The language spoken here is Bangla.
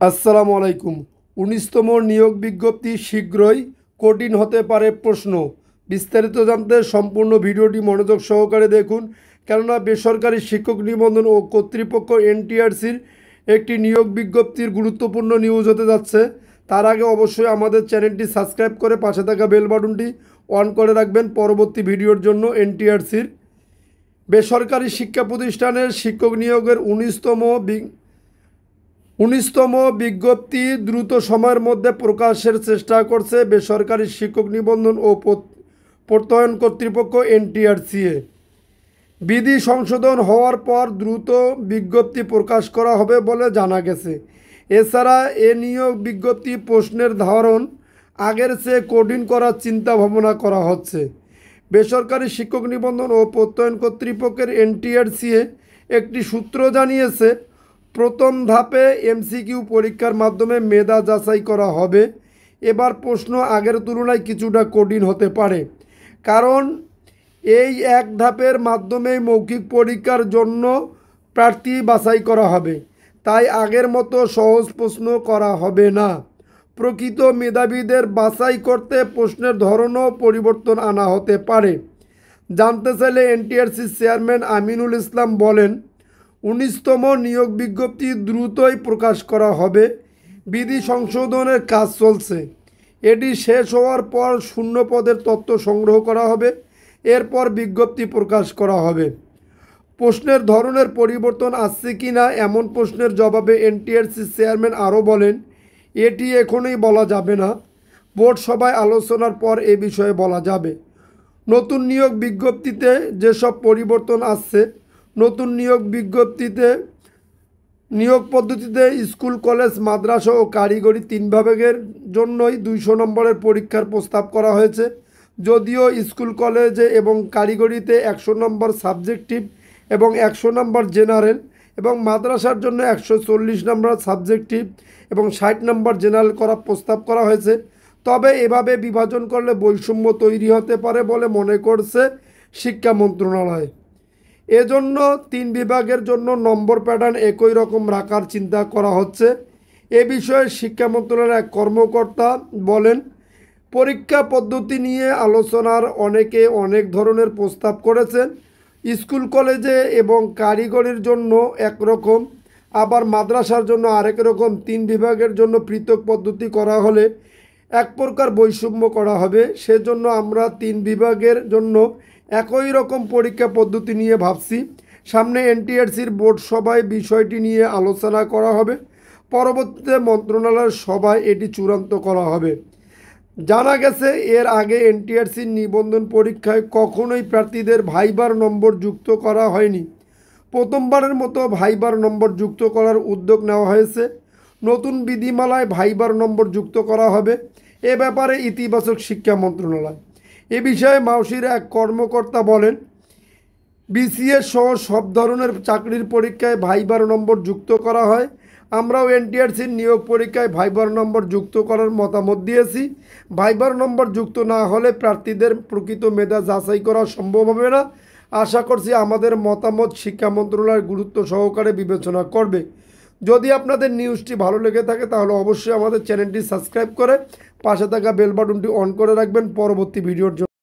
আসসালামু আলাইকুম। ১৯তম নিয়োগ বিজ্ঞপ্তি শীঘ্রই কঠিন হতে পারে প্রশ্ন। বিস্তারিত জানতে সম্পূর্ণ ভিডিওটি মনোযোগ সহকারে দেখুন, কেননা বেসরকারি শিক্ষক নিবন্ধন ও কর্তৃপক্ষ এনটিআরসির একটি নিয়োগ বিজ্ঞপ্তির গুরুত্বপূর্ণ নিউজ হতে যাচ্ছে। তার আগে অবশ্যই আমাদের চ্যানেলটি সাবস্ক্রাইব করে পাশে থাকা বেল বাটনটি অন করে রাখবেন পরবর্তী ভিডিওর জন্য। এনটিআরসির বেসরকারি শিক্ষা প্রতিষ্ঠানের শিক্ষক নিয়োগের ১৯তম বিজ্ঞপ্তি দ্রুত সময়ের মধ্যে প্রকাশের চেষ্টা করছে বেসরকারি শিক্ষক নিবন্ধন ও প্রত্যয়ন কর্তৃপক্ষ এনটিআরসিএ। বিধি সংশোধন হওয়ার পর দ্রুত বিজ্ঞপ্তি প্রকাশ করা হবে বলে জানা গেছে। এছাড়া এ নিয়োগ বিজ্ঞপ্তি প্রশ্নের ধরন আগের চেয়ে কঠিন করার চিন্তা ভাবনা করা হচ্ছে। বেসরকারি শিক্ষক নিবন্ধন ও প্রত্যয়ন কর্তৃপক্ষের এনটিআরসিএ একটি সূত্র জানিয়েছে, প্রথম ধাপে এমসিকিউ পরীক্ষার মাধ্যমে মেধা যাচাই করা হবে। এবার প্রশ্ন আগের তুলনায় কিছুটা কঠিন হতে পারে, কারণ এই এক ধাপের মাধ্যমেই মৌখিক পরীক্ষার জন্য প্রার্থী বাছাই করা হবে। তাই আগের মতো সহজ প্রশ্ন করা হবে না। প্রকৃত মেধাবীদের বাছাই করতে প্রশ্নের ধরনও পরিবর্তন আনা হতে পারে। জানতে চাইলে এনটিআরসির চেয়ারম্যান আমিনুল ইসলাম বলেন, ১৯তম নিয়োগ বিজ্ঞপ্তি দ্রুতই প্রকাশ করা হবে। বিধি সংশোধনের কাজ চলছে। এটি শেষ হওয়ার পর শূন্য পদের তথ্য সংগ্রহ করা হবে। এরপর বিজ্ঞপ্তি প্রকাশ করা হবে। প্রশ্নের ধরনের পরিবর্তন আসছে কি না এমন প্রশ্নের জবাবে এনটিআরসির চেয়ারম্যান আরও বলেন, এটি এখনই বলা যাবে না। বোর্ড সভায় আলোচনার পর এ বিষয়ে বলা যাবে। নতুন নিয়োগ বিজ্ঞপ্তিতে যেসব পরিবর্তন আসছে, নতুন নিয়োগ বিজ্ঞপ্তিতে নিয়োগ পদ্ধতিতে স্কুল, কলেজ, মাদ্রাসা ও কারিগরি ৩ বিভাগের জন্যই ২০০ নম্বরের পরীক্ষার প্রস্তাব করা হয়েছে। যদিও স্কুল, কলেজে এবং কারিগরিতে ১০০ নম্বর সাবজেক্টিভ এবং ১০০ নম্বর জেনারেল, এবং মাদ্রাসার জন্য ১৪০ নম্বর সাবজেক্টিভ এবং ৬০ নম্বর জেনারেল করার প্রস্তাব করা হয়েছে। তবে এভাবে বিভাজন করলে বৈষম্য তৈরি হতে পারে বলে মনে করছে শিক্ষা মন্ত্রণালয়। এজন্য ৩ বিভাগের জন্য নম্বর প্যাটার্ন একই রকম রাখার চিন্তা করা হচ্ছে। এ বিষয়ে শিক্ষা মন্ত্রণালয়ের এক কর্মকর্তা বলেন, পরীক্ষা পদ্ধতি নিয়ে আলোচনার অনেকে অনেক ধরনের প্রস্তাব করেছেন। স্কুল, কলেজে এবং কারিগরির জন্য একরকম, আবার মাদ্রাসার জন্য আরেক রকম। ৩ বিভাগের জন্য পৃথক পদ্ধতি করা হলে এক প্রকার বৈষম্য করা হবে। সেজন্য আমরা ৩ বিভাগের জন্য একই রকম পরীক্ষা পদ্ধতি নিয়ে ভাবছি। সামনে এনটিআরসির বোর্ড সভায় বিষয়টি নিয়ে আলোচনা করা হবে। পরবর্তীতে মন্ত্রণালয়ের সভায় এটি চূড়ান্ত করা হবে। জানা গেছে, এর আগে এনটিআরসির নিবন্ধন পরীক্ষায় কখনোই প্রার্থীদের ভাইবার নম্বর যুক্ত করা হয়নি। প্রথমবারের মতো ভাইবার নম্বর যুক্ত করার উদ্যোগ নেওয়া হয়েছে। নতুন বিধিমালায় ভাইবার নম্বর যুক্ত করা হবে। এ ব্যাপারে ইতিবাচক শিক্ষা মন্ত্রণালয়। এ বিষয়ে মাউশির এক কর্মকর্তা বলেন, বিসিএস সহ সব ধরনের চাকরির পরীক্ষায় ভাইবার নম্বর যুক্ত করা হয়। আমরাও এনটিআরসির নিয়োগ পরীক্ষায় ভাইবার নম্বর যুক্ত করার মতামত দিয়েছি। ভাইবার নম্বর যুক্ত না হলে প্রার্থীদের প্রকৃত মেধা যাচাই করা সম্ভব হবে না। আশা করছি আমাদের মতামত শিক্ষা মন্ত্রণালয় গুরুত্ব সহকারে বিবেচনা করবে। যদি আপনাদের নিউজটি ভালো লেগে থাকে তাহলে অবশ্যই আমাদের চ্যানেলটি সাবস্ক্রাইব করে পাশে থাকা বেল বাটনটি অন করে রাখবেন পরবর্তী ভিডিওর জন্য।